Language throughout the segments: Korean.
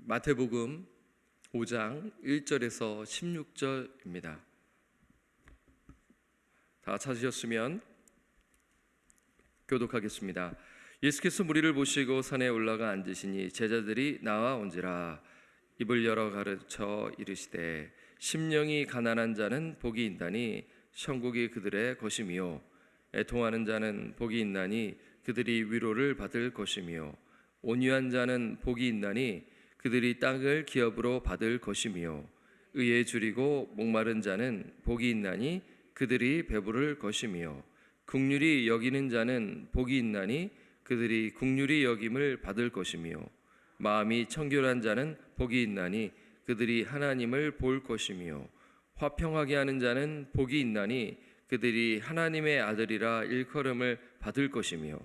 마태복음 5장 1절에서 16절입니다. 다 찾으셨으면 교독하겠습니다. 예수께서 무리를 보시고 산에 올라가 앉으시니 제자들이 나와온지라. 입을 열어 가르쳐 이르시되 심령이 가난한 자는 복이 있나니 천국이 그들의 것이며 애통하는 자는 복이 있나니 그들이 위로를 받을 것이며 온유한 자는 복이 있나니 그들이 땅을 기업으로 받을 것이며 의에 줄이고 목마른 자는 복이 있나니 그들이 배부를 것이며 긍휼히 여기는 자는 복이 있나니 그들이 긍휼히 여김을 받을 것이며 마음이 청결한 자는 복이 있나니 그들이 하나님을 볼 것이며 화평하게 하는 자는 복이 있나니 그들이 하나님의 아들이라 일컬음을 받을 것이며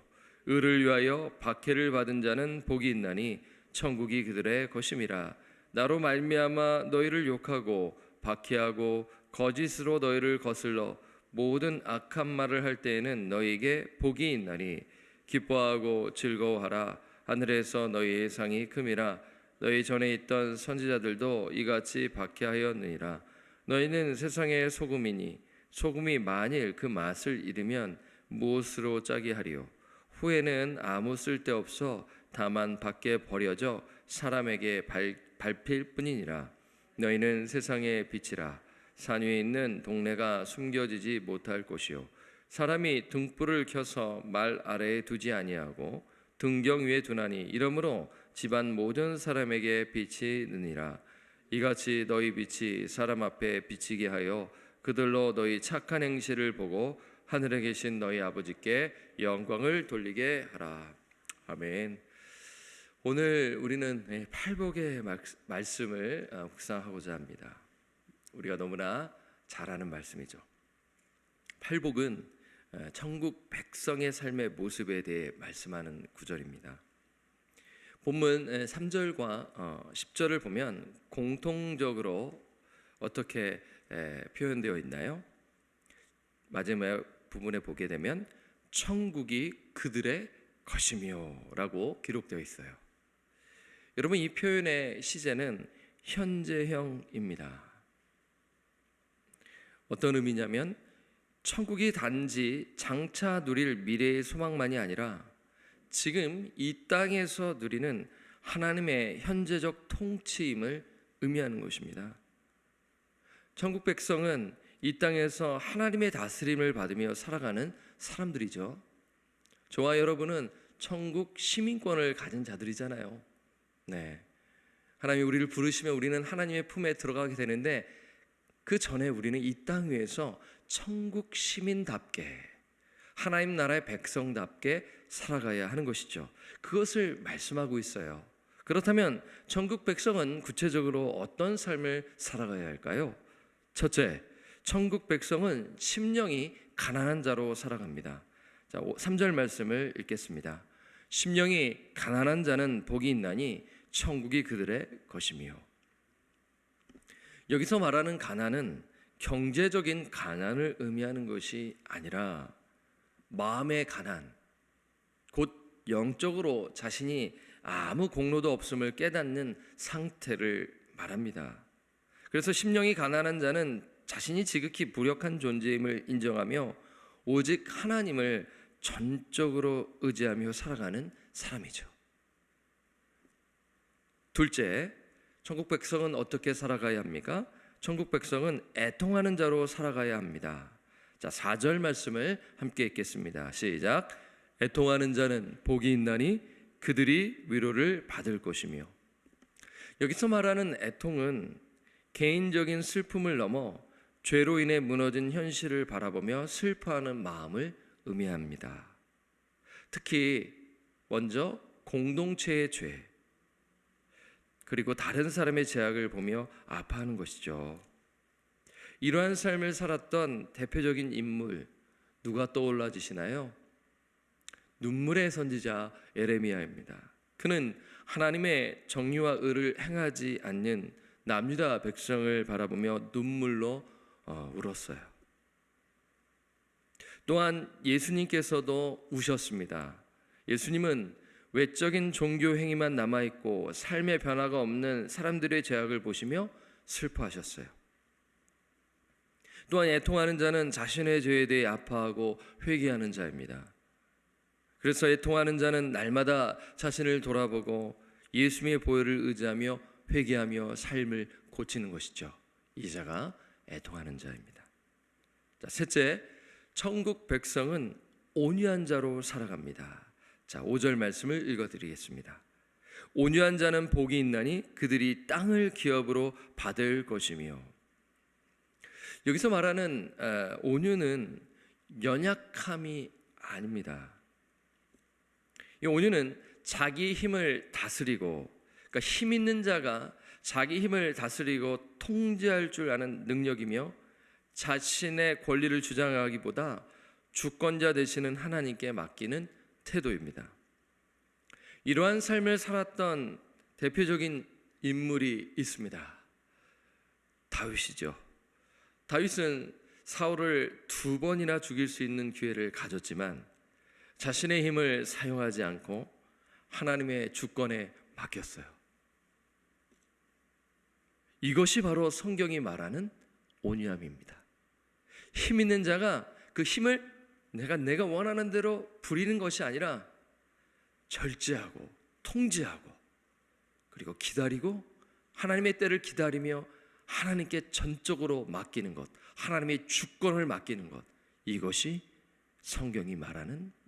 의를 위하여 박해를 받은 자는 복이 있나니 천국이 그들의 것임이라. 나로 말미암아 너희를 욕하고 박해하고 거짓으로 너희를 거슬러 모든 악한 말을 할 때에는 너희에게 복이 있나니 기뻐하고 즐거워하라. 하늘에서 너희의 상이 큼이라. 너희 전에 있던 선지자들도 이같이 박해하였느니라. 너희는 세상의 소금이니 소금이 만일 그 맛을 잃으면 무엇으로 짜게 하리요? 후에는 아무 쓸데없어 다만 밖에 버려져 사람에게 밟힐 뿐이니라. 너희는 세상의 빛이라. 산 위에 있는 동네가 숨겨지지 못할 곳이요 사람이 등불을 켜서 말 아래에 두지 아니하고 등경 위에 두나니 이러므로 집안 모든 사람에게 빛이 느니라. 이같이 너희 빛이 사람 앞에 비치게 하여 그들로 너희 착한 행실을 보고 하늘에 계신 너희 아버지께 영광을 돌리게 하라. 아멘. 오늘 우리는 팔복의 말씀을 묵상하고자 합니다. 우리가 너무나 잘 아는 말씀이죠. 팔복은 천국 백성의 삶의 모습에 대해 말씀하는 구절입니다. 본문 3절과 10절을 보면 공통적으로 어떻게 표현되어 있나요? 마지막 부분에 보게 되면 천국이 그들의 것이며 라고 기록되어 있어요. 여러분, 이 표현의 시제는 현재형입니다. 어떤 의미냐면 천국이 단지 장차 누릴 미래의 소망만이 아니라 지금 이 땅에서 누리는 하나님의 현재적 통치임을 의미하는 것입니다. 천국 백성은 이 땅에서 하나님의 다스림을 받으며 살아가는 사람들이죠. 저와 여러분은 천국 시민권을 가진 자들이잖아요. 하나님이 우리를 부르시면 우리는 하나님의 품에 들어가게 되는데 그 전에 우리는 이 땅 위에서 천국 시민답게 하나님 나라의 백성답게 살아가야 하는 것이죠. 그것을 말씀하고 있어요. 그렇다면 천국 백성은 구체적으로 어떤 삶을 살아가야 할까요? 첫째, 천국 백성은 심령이 가난한 자로 살아갑니다. 자, 3절 말씀을 읽겠습니다. 심령이 가난한 자는 복이 있나니 천국이 그들의 것이며. 여기서 말하는 가난은 경제적인 가난을 의미하는 것이 아니라 마음의 가난, 곧 영적으로 자신이 아무 공로도 없음을 깨닫는 상태를 말합니다. 그래서 심령이 가난한 자는 자신이 지극히 무력한 존재임을 인정하며 오직 하나님을 전적으로 의지하며 살아가는 사람이죠. 둘째, 천국 백성은 어떻게 살아가야 합니까? 천국 백성은 애통하는 자로 살아가야 합니다. 자, 4절 말씀을 함께 읽겠습니다. 시작. 애통하는 자는 복이 있나니 그들이 위로를 받을 것이며. 여기서 말하는 애통은 개인적인 슬픔을 넘어 죄로 인해 무너진 현실을 바라보며 슬퍼하는 마음을 의미합니다. 특히 먼저 공동체의 죄, 그리고 다른 사람의 죄악을 보며 아파하는 것이죠. 이러한 삶을 살았던 대표적인 인물 누가 떠올라지시나요? 눈물의 선지자 예레미야입니다. 그는 하나님의 정의와 의를 행하지 않는 남유다 백성을 바라보며 눈물로 울었어요. 또한 예수님께서도 우셨습니다. 예수님은 외적인 종교 행위만 남아있고 삶의 변화가 없는 사람들의 죄악을 보시며 슬퍼하셨어요. 또한 애통하는 자는 자신의 죄에 대해 아파하고 회개하는 자입니다. 그래서 애통하는 자는 날마다 자신을 돌아보고 예수님의 보혈을 의지하며 회개하며 삶을 고치는 것이죠. 이 자가 애통하는 자입니다. 자, 셋째, 천국 백성은 온유한 자로 살아갑니다. 자, 5절 말씀을 읽어드리겠습니다. 온유한 자는 복이 있나니 그들이 땅을 기업으로 받을 것이며. 여기서 말하는 온유는 연약함이 아닙니다. 이 온유는 자기 힘을 다스리고, 그러니까 힘 있는 자가 자기 힘을 다스리고 통제할 줄 아는 능력이며, 자신의 권리를 주장하기보다 주권자 되시는 하나님께 맡기는 태도입니다. 이러한 삶을 살았던 대표적인 인물이 있습니다. 다윗이죠. 다윗은 사울을 2번이나 죽일 수 있는 기회를 가졌지만 자신의 힘을 사용하지 않고 하나님의 주권에 맡겼어요. 이것이 바로 성경이 말하는 온유함입니다. 힘 있는 자가 그 힘을 내가 원하는 대로 부리는 것이 아니라 절제하고 통제하고, 그리고 기다리고 하나님의 때를 기다리며 하나님께 전적으로 맡기는 것, 하나님의 주권을 맡기는 것, 이것이 성경이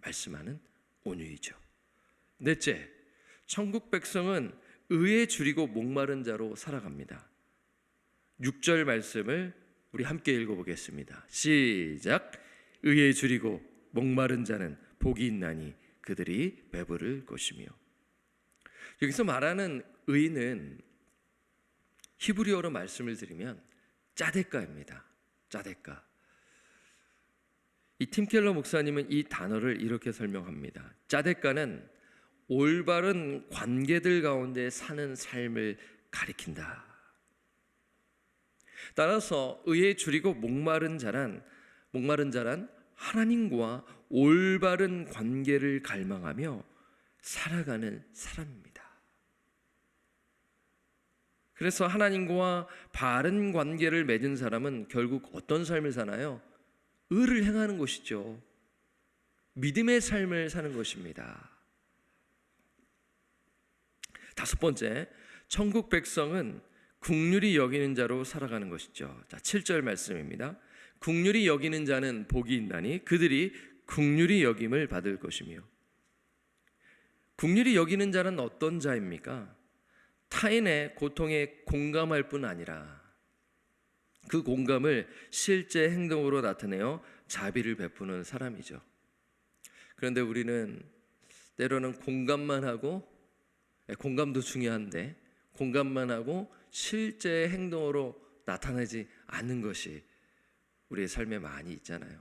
말씀하는 온유이죠. 넷째, 천국 백성은 의에 줄이고 목마른 자로 살아갑니다. 6절 말씀을 우리 함께 읽어보겠습니다. 시작. 의에 줄이고 목마른 자는 복이 있나니 그들이 배부를 것이며. 여기서 말하는 의는 히브리어로 말씀을 드리면 짜데까입니다. 짜데까. 이 팀 켈러 목사님은 이 단어를 이렇게 설명합니다. 짜데까는 올바른 관계들 가운데 사는 삶을 가리킨다. 따라서 의에 줄이고 목마른 자란 하나님과 올바른 관계를 갈망하며 살아가는 사람입니다. 그래서 하나님과 바른 관계를 맺은 사람은 결국 어떤 삶을 사나요? 의를 행하는 것이죠. 믿음의 삶을 사는 것입니다. 5번째, 천국 백성은 긍휼히 여기는 자로 살아가는 것이죠. 자, 7절 말씀입니다. 긍휼히 여기는 자는 복이 있나니 그들이 긍휼히 여김을 받을 것이며. 긍휼히 여기는 자는 어떤 자입니까? 타인의 고통에 공감할 뿐 아니라 그 공감을 실제 행동으로 나타내어 자비를 베푸는 사람이죠. 그런데 우리는 때로는 공감만 하고, 공감도 중요한데 공감만 하고 실제 행동으로 나타나지 않는 것이 우리의 삶에 많이 있잖아요.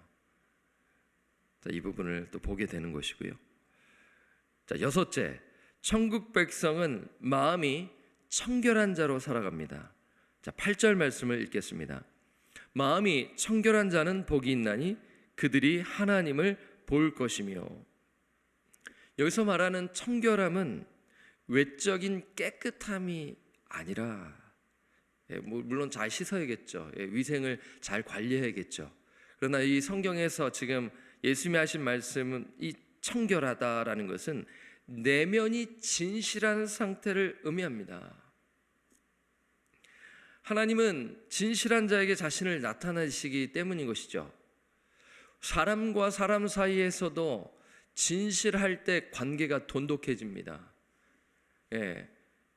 자, 이 부분을 또 보게 되는 것이고요. 자, 6째, 천국 백성은 마음이 청결한 자로 살아갑니다. 자, 8절 말씀을 읽겠습니다. 마음이 청결한 자는 복이 있나니 그들이 하나님을 볼 것이며. 여기서 말하는 청결함은 외적인 깨끗함이 아니라, 물론 잘 씻어야겠죠. 위생을 잘 관리해야겠죠. 그러나 이 성경에서 지금 예수님이 하신 말씀은 이 청결하다라는 것은 내면이 진실한 상태를 의미합니다. 하나님은 진실한 자에게 자신을 나타내시기 때문인 것이죠. 사람과 사람 사이에서도 진실할 때 관계가 돈독해집니다.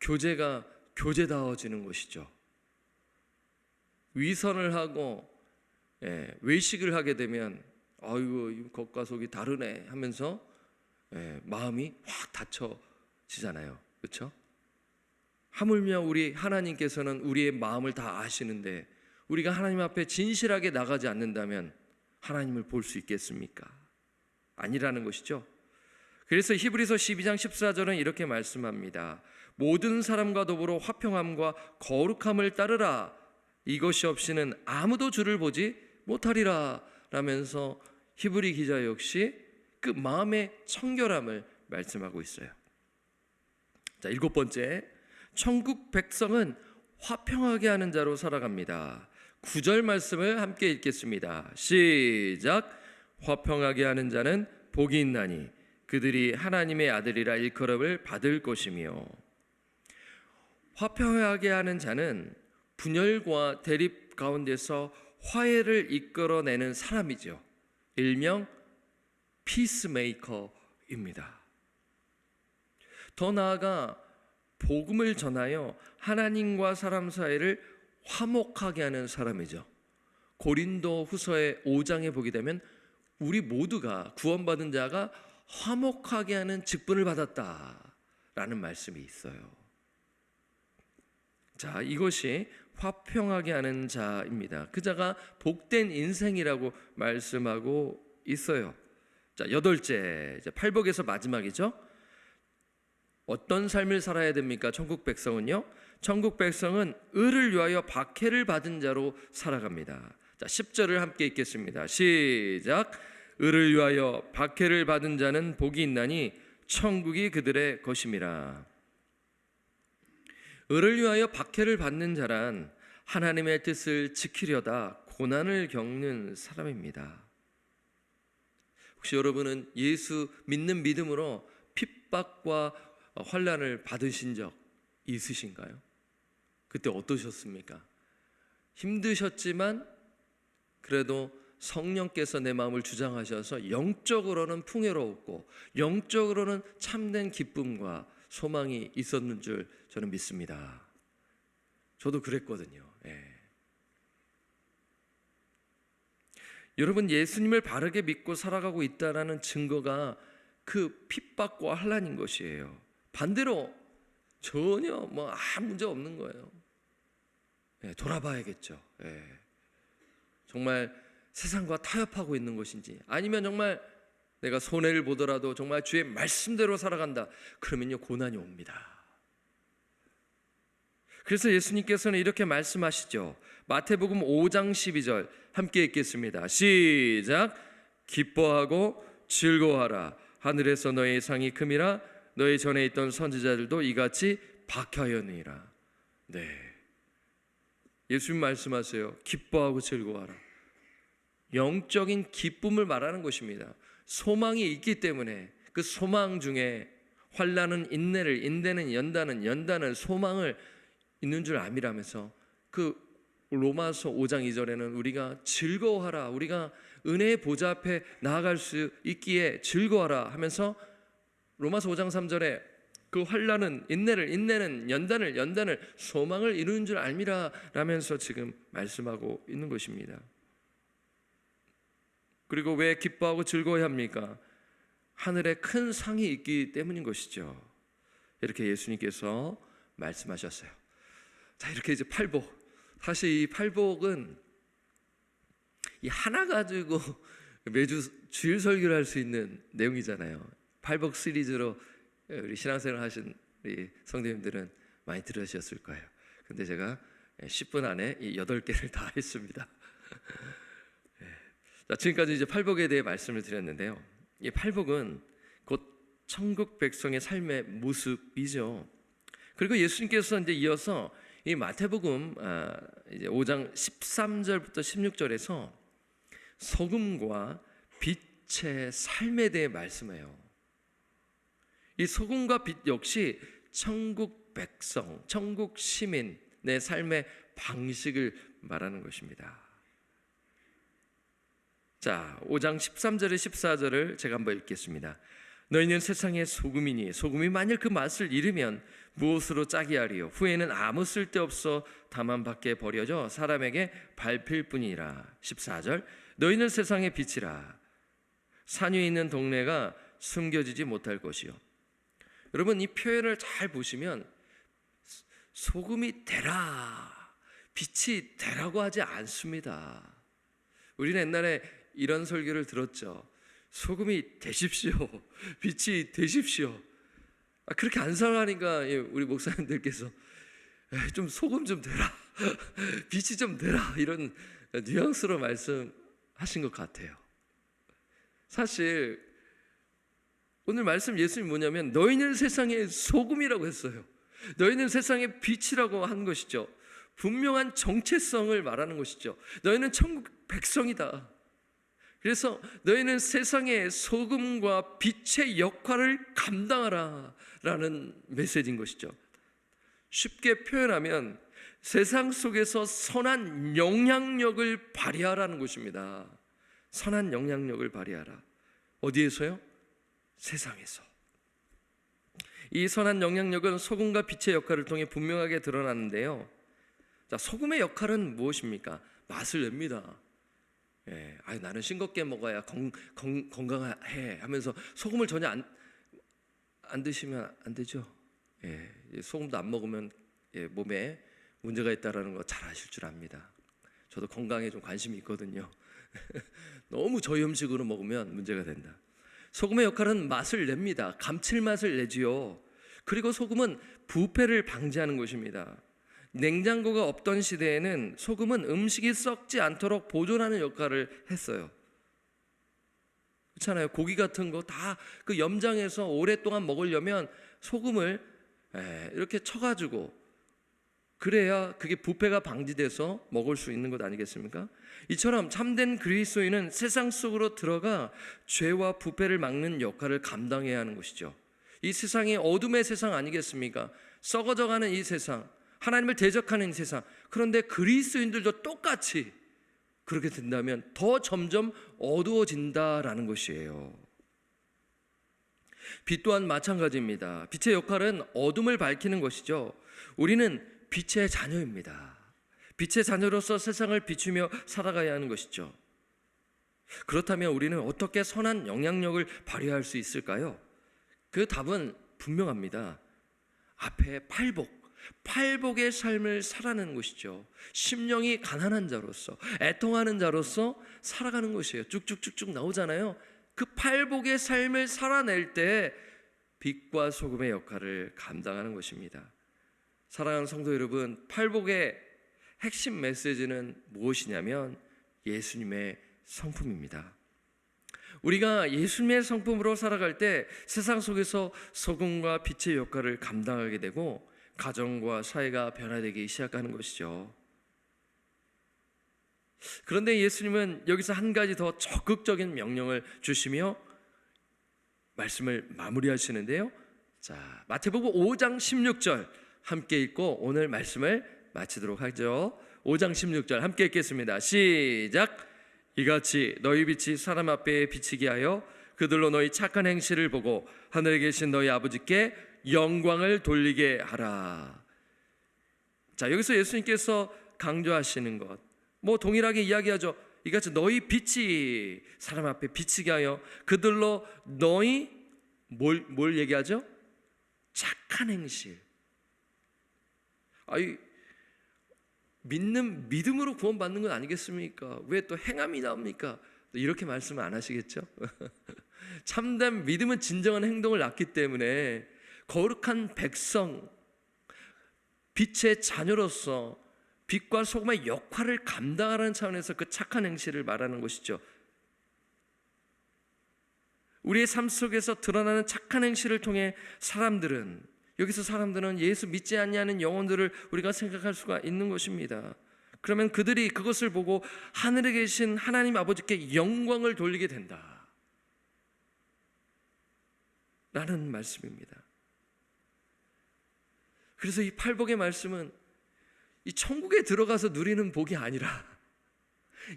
교제가 교제다워지는 것이죠. 위선을 하고 외식을 하게 되면 아이고 겉과 속이 다르네 하면서 마음이 확 닫혀지잖아요. 그렇죠? 하물며 우리 하나님께서는 우리의 마음을 다 아시는데 우리가 하나님 앞에 진실하게 나가지 않는다면 하나님을 볼 수 있겠습니까? 아니라는 것이죠. 그래서 히브리서 12장 14절은 이렇게 말씀합니다. 모든 사람과 더불어 화평함과 거룩함을 따르라. 이것이 없이는 아무도 주를 보지 못하리라 라면서 히브리 기자 역시 그 마음의 청결함을 말씀하고 있어요. 자, 7번째, 천국 백성은 화평하게 하는 자로 살아갑니다. 9절 말씀을 함께 읽겠습니다. 시작. 화평하게 하는 자는 복이 있나니 그들이 하나님의 아들이라 일컬음을 받을 것이며. 화평하게 하는 자는 분열과 대립 가운데서 화해를 이끌어내는 사람이죠. 일명 피스메이커입니다. 더 나아가 복음을 전하여 하나님과 사람 사이를 화목하게 하는 사람이죠. 고린도 후서의 5장에 보게 되면 우리 모두가 구원받은 자가 화목하게 하는 직분을 받았다라는 말씀이 있어요. 자, 이것이 화평하게 하는 자입니다. 그 자가 복된 인생이라고 말씀하고 있어요. 자, 8째, 이제 팔복에서 마지막이죠. 어떤 삶을 살아야 됩니까? 천국 백성은요, 천국 백성은 의를 위하여 박해를 받은 자로 살아갑니다. 자, 10절을 함께 읽겠습니다. 시작. 의를 위하여 박해를 받은 자는 복이 있나니 천국이 그들의 것임이라. 의를 위하여 박해를 받는 자란 하나님의 뜻을 지키려다 고난을 겪는 사람입니다. 혹시 여러분은 예수 믿는 믿음으로 핍박과 환난을 받으신 적 있으신가요? 그때 어떠셨습니까? 힘드셨지만 그래도 성령께서 내 마음을 주장하셔서 영적으로는 풍요로웠고 영적으로는 참된 기쁨과 소망이 있었는 줄 저는 믿습니다. 저도 그랬거든요. 여러분, 예수님을 바르게 믿고 살아가고 있다는 증거가 그 핍박과 환난인 것이에요. 반대로 전혀 아무 문제 없는 거예요. 돌아봐야겠죠. 정말 세상과 타협하고 있는 것인지, 아니면 정말 내가 손해를 보더라도 정말 주의 말씀대로 살아간다, 그러면요 고난이 옵니다. 그래서 예수님께서는 이렇게 말씀하시죠. 마태복음 5장 12절 함께 읽겠습니다. 시작. 기뻐하고 즐거워하라. 하늘에서 너의 상이 큼이라. 너희 전에 있던 선지자들도 이같이 박하였느니라. 네, 예수님 말씀하세요. 기뻐하고 즐거워하라. 영적인 기쁨을 말하는 것입니다. 소망이 있기 때문에 그 소망 중에 환난은 인내를, 인내는 연단은, 연단은 소망을 있는 줄 암이라면서 그 로마서 5장 2절에는 우리가 즐거워하라, 우리가 은혜의 보좌 앞에 나아갈 수 있기에 즐거워하라 하면서 로마서 5장 3절에 그 환난은 인내를, 인내는 연단을, 연단을 소망을 이루는 줄 알미라 라면서 지금 말씀하고 있는 것입니다. 그리고 왜 기뻐하고 즐거워해야 합니까? 하늘에 큰 상이 있기 때문인 것이죠. 이렇게 예수님께서 말씀하셨어요. 자, 이렇게 이제 팔복, 사실 이 팔복은 이 하나 가지고 매주 주일 설교를 할 수 있는 내용이잖아요. 팔복 시리즈로 우리 신앙생활 하신 우리 성도님들은 많이 들으셨을 거예요. 근데 제가 10분 안에 이 8개를 다 했습니다. 자, 지금까지 이제 팔복에 대해 말씀을 드렸는데요. 이 팔복은 곧 천국 백성의 삶의 모습이죠. 그리고 예수님께서 이제 이어서 이 마태복음 이제 5장 13절부터 16절에서 소금과 빛의 삶에 대해 말씀해요. 이 소금과 빛 역시 천국 백성, 천국 시민의 삶의 방식을 말하는 것입니다. 자, 5장 13절에 14절을 제가 한번 읽겠습니다. 너희는 세상의 소금이니 소금이 만일 그 맛을 잃으면 무엇으로 짜게 하리요? 후에는 아무 쓸데없어 다만 밖에 버려져 사람에게 밟힐 뿐이라. 14절 너희는 세상의 빛이라. 산 위에 있는 동네가 숨겨지지 못할 것이요. 여러분, 이 표현을 잘 보시면 소금이 되라, 빛이 되라고 하지 않습니다. 우리는 옛날에 이런 설교를 들었죠. 소금이 되십시오, 빛이 되십시오. 그렇게 안 살아가니까 우리 목사님들께서 좀 소금 좀 되라, 빛이 좀 되라, 이런 뉘앙스로 말씀하신 것 같아요. 사실 오늘 말씀 예수님이 뭐냐면 너희는 세상의 소금이라고 했어요. 너희는 세상의 빛이라고 한 것이죠. 분명한 정체성을 말하는 것이죠. 너희는 천국 백성이다. 그래서 너희는 세상의 소금과 빛의 역할을 감당하라 라는 메시지인 것이죠. 쉽게 표현하면 세상 속에서 선한 영향력을 발휘하라는 것입니다. 선한 영향력을 발휘하라. 어디에서요? 세상에서. 이 선한 영향력은 소금과 빛의 역할을 통해 분명하게 드러나는데요. 자, 소금의 역할은 무엇입니까? 맛을 냅니다. 예, 나는 싱겁게 먹어야 건강해 하면서 소금을 전혀 안 드시면 안 되죠. 예, 소금도 안 먹으면 몸에 문제가 있다라는 거 잘 아실 줄 압니다. 저도 건강에 좀 관심이 있거든요. 너무 저염식으로 먹으면 문제가 된다. 소금의 역할은 맛을 냅니다. 감칠맛을 내지요. 그리고 소금은 부패를 방지하는 것입니다. 냉장고가 없던 시대에는 소금은 음식이 썩지 않도록 보존하는 역할을 했어요. 그렇잖아요. 고기 같은 거 다 그 염장해서 오랫동안 먹으려면 소금을 이렇게 쳐가지고 그래야 그게 부패가 방지돼서 먹을 수 있는 것 아니겠습니까? 이처럼 참된 그리스도인은 세상 속으로 들어가 죄와 부패를 막는 역할을 감당해야 하는 것이죠. 이 세상이 어둠의 세상 아니겠습니까? 썩어져가는 이 세상, 하나님을 대적하는 이 세상. 그런데 그리스도인들도 똑같이 그렇게 된다면 더 점점 어두워진다라는 것이에요. 빛 또한 마찬가지입니다. 빛의 역할은 어둠을 밝히는 것이죠. 우리는 빛의 자녀입니다. 빛의 자녀로서 세상을 비추며 살아가야 하는 것이죠. 그렇다면 우리는 어떻게 선한 영향력을 발휘할 수 있을까요? 그 답은 분명합니다. 앞에 팔복의 삶을 살아가는 것이죠. 심령이 가난한 자로서, 애통하는 자로서 살아가는 것이에요. 쭉쭉쭉쭉 나오잖아요. 그 팔복의 삶을 살아낼 때 빛과 소금의 역할을 감당하는 것입니다. 사랑하는 성도 여러분, 팔복의 핵심 메시지는 무엇이냐면 예수님의 성품입니다. 우리가 예수님의 성품으로 살아갈 때 세상 속에서 소금과 빛의 역할을 감당하게 되고 가정과 사회가 변화되기 시작하는 것이죠. 그런데 예수님은 여기서 한 가지 더 적극적인 명령을 주시며 말씀을 마무리하시는데요. 자, 마태복음 5장 16절 함께 읽고 오늘 말씀을 마치도록 하죠. 5장 16절 함께 읽겠습니다. 시작. 이같이 너희 빛이 사람 앞에 비치게 하여 그들로 너희 착한 행실을 보고 하늘에 계신 너희 아버지께 영광을 돌리게 하라. 자, 여기서 예수님께서 강조하시는 것, 동일하게 이야기하죠. 이같이 너희 빛이 사람 앞에 비치게 하여 그들로 너희 뭘 얘기하죠? 착한 행실. 믿음으로 구원받는 건 아니겠습니까? 왜 또 행함이 나옵니까? 이렇게 말씀을 안 하시겠죠? 참된 믿음은 진정한 행동을 낳기 때문에 거룩한 백성, 빛의 자녀로서 빛과 소금의 역할을 감당하라는 차원에서 그 착한 행실을 말하는 것이죠. 우리의 삶 속에서 드러나는 착한 행실을 통해 여기서 사람들은 예수 믿지 않냐는 영혼들을 우리가 생각할 수가 있는 것입니다. 그러면 그들이 그것을 보고 하늘에 계신 하나님 아버지께 영광을 돌리게 된다 라는 말씀입니다. 그래서 이 팔복의 말씀은 이 천국에 들어가서 누리는 복이 아니라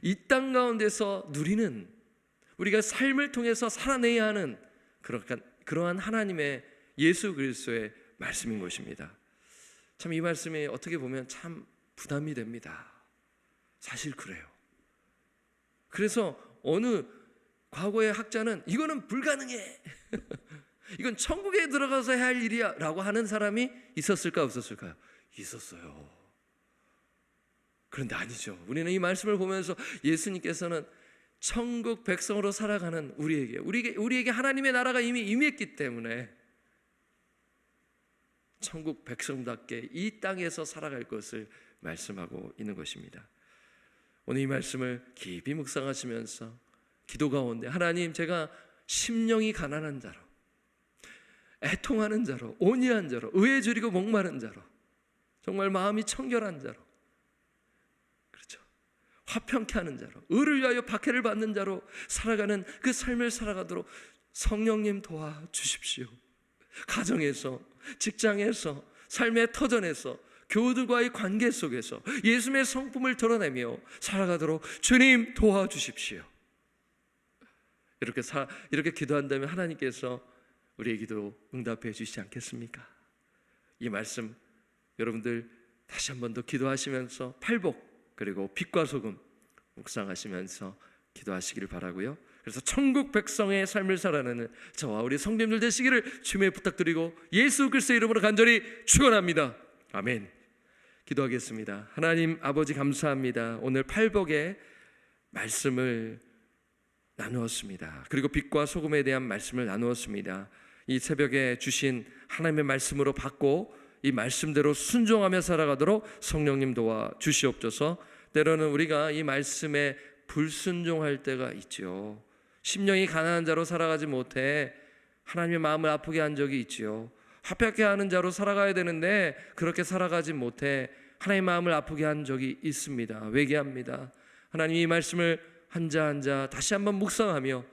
이 땅 가운데서 누리는, 우리가 삶을 통해서 살아내야 하는 그러한 하나님의 예수 그리스도의 말씀인 것입니다. 참 이 말씀이 어떻게 보면 참 부담이 됩니다. 사실 그래요. 그래서 어느 과거의 학자는 이거는 불가능해. 이건 천국에 들어가서 해야 할 일이야 라고 하는 사람이 있었을까 없었을까요? 있었어요. 그런데 아니죠. 우리는 이 말씀을 보면서 예수님께서는 천국 백성으로 살아가는 우리에게 하나님의 나라가 이미 임했기 때문에 천국 백성답게 이 땅에서 살아갈 것을 말씀하고 있는 것입니다. 오늘 이 말씀을 깊이 묵상하시면서 기도 가운데 하나님, 제가 심령이 가난한 자로 애통하는 자로, 온유한 자로, 의에 줄이고 목마른 자로, 정말 마음이 청결한 자로, 그렇죠, 화평케 하는 자로, 의를 위하여 박해를 받는 자로 살아가는 그 삶을 살아가도록 성령님 도와주십시오. 가정에서, 직장에서, 삶의 터전에서, 교우들과의 관계 속에서 예수님의 성품을 드러내며 살아가도록 주님 도와주십시오. 이렇게 기도한다면 하나님께서 우리의 기도 응답해 주시지 않겠습니까? 이 말씀 여러분들 다시 한 번 더 기도하시면서 팔복 그리고 빛과 소금 묵상하시면서 기도하시기를 바라고요. 그래서 천국 백성의 삶을 살아내는 저와 우리 성도님들 되시기를 주님의 부탁드리고 예수 그리스도의 이름으로 간절히 축원합니다. 아멘. 기도하겠습니다. 하나님 아버지 감사합니다. 오늘 팔복의 말씀을 나누었습니다. 그리고 빛과 소금에 대한 말씀을 나누었습니다. 이 새벽에 주신 하나님의 말씀으로 받고 이 말씀대로 순종하며 살아가도록 성령님 도와 주시옵소서. 때로는 우리가 이 말씀에 불순종할 때가 있죠. 심령이 가난한 자로 살아가지 못해 하나님의 마음을 아프게 한 적이 있지요. 화평케 하는 자로 살아가야 되는데 그렇게 살아가지 못해 하나님의 마음을 아프게 한 적이 있습니다. 회개합니다. 하나님 이 말씀을 한자 한자 다시 한번 묵상하며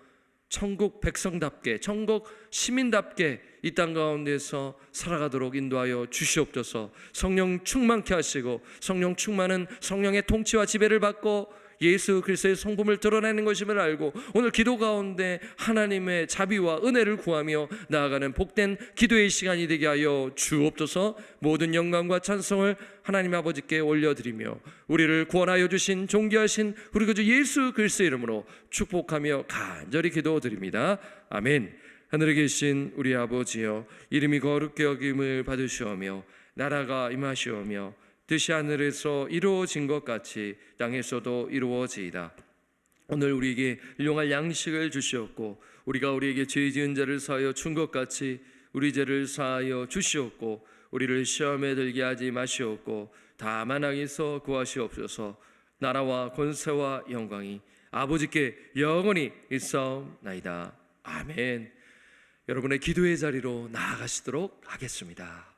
천국 백성답게, 천국 시민답게 이 땅 가운데서 살아가도록 인도하여 주시옵소서. 성령 충만케 하시고 성령 충만은 성령의 통치와 지배를 받고 예수 그리스도의 성품을 드러내는 것임을 알고 오늘 기도 가운데 하나님의 자비와 은혜를 구하며 나아가는 복된 기도의 시간이 되게 하여 주옵소서. 모든 영광과 찬송을 하나님 아버지께 올려드리며 우리를 구원하여 주신 존귀하신 우리 구주 예수 그리스도의 이름으로 축복하며 간절히 기도드립니다. 아멘. 하늘에 계신 우리 아버지여, 이름이 거룩게 여김을 받으시오며 나라가 임하시오며 뜻이 하늘에서 이루어진 것 같이 땅에서도 이루어지이다. 오늘 우리에게 일용할 양식을 주시옵고 우리가 우리에게 죄 지은 자를 사하여 준 것 같이 우리 죄를 사하여 주시옵고 우리를 시험에 들게 하지 마시옵고 다만 악에서 구하시옵소서. 나라와 권세와 영광이 아버지께 영원히 있사옵나이다. 아멘. 여러분의 기도의 자리로 나아가시도록 하겠습니다.